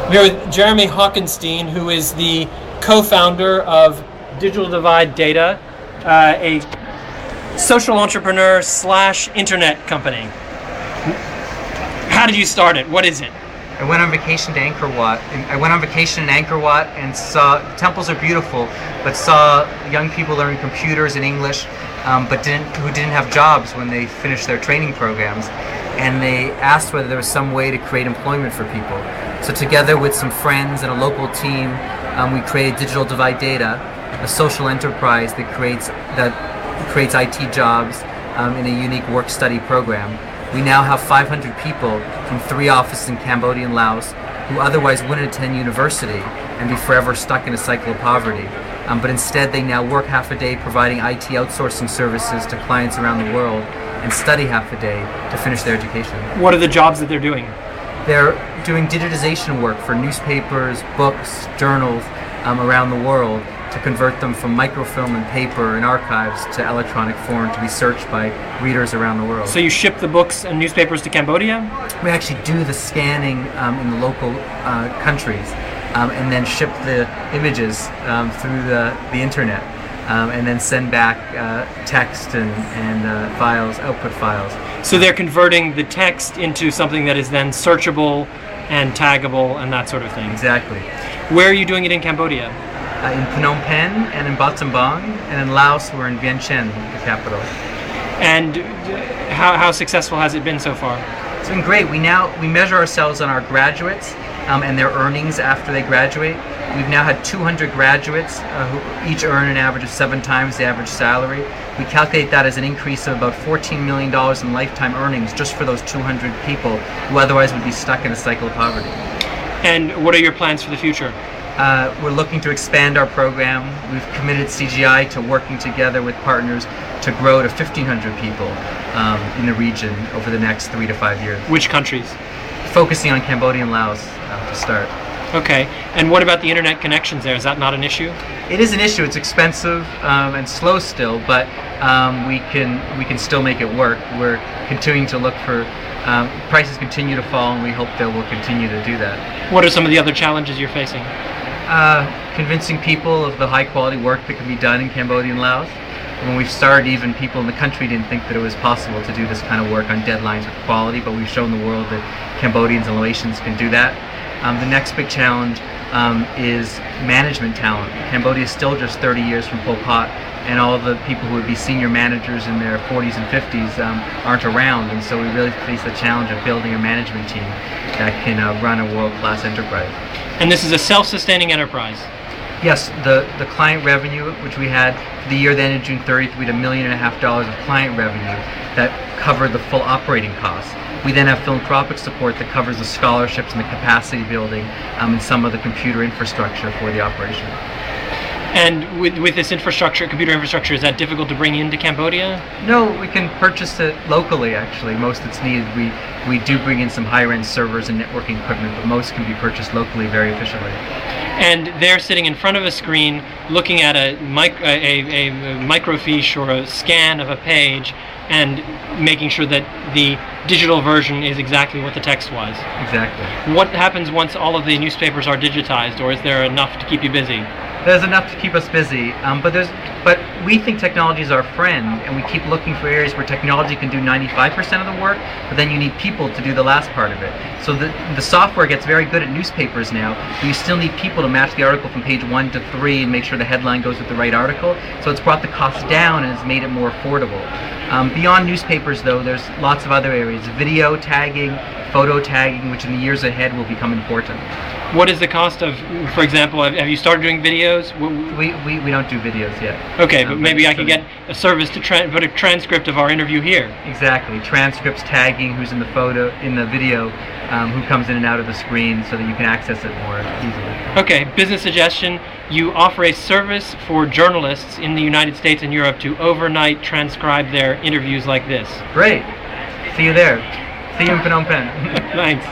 We're with Jeremy Hockenstein, who is the co-founder of Digital Divide Data, a social entrepreneur / internet company. How did you start it? What is it? I went on vacation to Angkor Wat. I went on vacation in Angkor Wat and saw the temples are beautiful, but saw young people learning computers and English, who didn't have jobs when they finished their training programs, and they asked whether there was some way to create employment for people. So together with some friends and a local team, we created Digital Divide Data, a social enterprise that creates IT jobs in a unique work-study program. We now have 500 people from 3 offices in Cambodia and Laos who otherwise wouldn't attend university and be forever stuck in a cycle of poverty. But instead they now work half a day providing IT outsourcing services to clients around the world and study half a day to finish their education. What are the jobs that they're doing? They're doing digitization work for newspapers, books, journals around the world to convert them from microfilm and paper and archives to electronic form to be searched by readers around the world. So you ship the books and newspapers to Cambodia? We actually do the scanning in the local countries and then ship the images through the internet and then send back text and files, output files. So they're converting the text into something that is then searchable and taggable and that sort of thing. Exactly. Where are you doing it in Cambodia? In Phnom Penh and in Battambang, and in Laos we're in Vientiane, the capital. And how successful has it been so far? It's been great. We measure ourselves on our graduates and their earnings after they graduate. We've now had 200 graduates who each earn an average of 7 times the average salary. We calculate that as an increase of about $14 million in lifetime earnings just for those 200 people who otherwise would be stuck in a cycle of poverty. And what are your plans for the future? We're looking to expand our program. We've committed CGI to working together with partners to grow to 1,500 people in the region over the next 3 to 5 years. Which countries? Focusing on Cambodia and Laos to start. Okay, and what about the internet connections there? Is that not an issue? It is an issue. It's expensive and slow still, but we can still make it work. We're continuing to look for prices continue to fall, and we hope that we'll continue to do that. What are some of the other challenges you're facing? Convincing people of the high quality work that can be done in Cambodia and Laos. When we started, even people in the country didn't think that it was possible to do this kind of work on deadlines with quality, but we've shown the world that Cambodians and Laotians can do that. The next big challenge is management talent. Cambodia is still just 30 years from Pol Pot, and all of the people who would be senior managers in their 40s and 50s aren't around, and so we really face the challenge of building a management team that can run a world-class enterprise. And this is a self-sustaining enterprise? Yes, the client revenue, which we had for the year that ended June 30th, we had $1.5 million of client revenue that covered the full operating costs. We then have philanthropic support that covers the scholarships and the capacity building and some of the computer infrastructure for the operation. And with this infrastructure, computer infrastructure, is that difficult to bring into Cambodia? No, we can purchase it locally actually. Most that's needed. We do bring in some higher-end servers and networking equipment, but most can be purchased locally very efficiently. And they're sitting in front of a screen looking at a microfiche or a scan of a page and making sure that the digital version is exactly what the text was. Exactly. What happens once all of the newspapers are digitized, or is there enough to keep you busy? There's enough to keep us busy, but we think technology is our friend, and we keep looking for areas where technology can do 95% of the work, but then you need people to do the last part of it. So the software gets very good at newspapers now, but you still need people to match the article from page 1 to 3 and make sure the headline goes with the right article. So it's brought the cost down and it's made it more affordable. Beyond newspapers, though, there's lots of other areas. Video tagging, photo tagging, which in the years ahead will become important. What is the cost of, for example, have you started doing videos? We don't do videos yet. Okay, but maybe I could get a service to put a transcript of our interview here. Exactly. Transcripts, tagging, who's in the video, who comes in and out of the screen so that you can access it more easily. Okay, business suggestion. You offer a service for journalists in the United States and Europe to overnight transcribe their interviews like this. Great. See you there. See you in Phnom Penh. Thanks.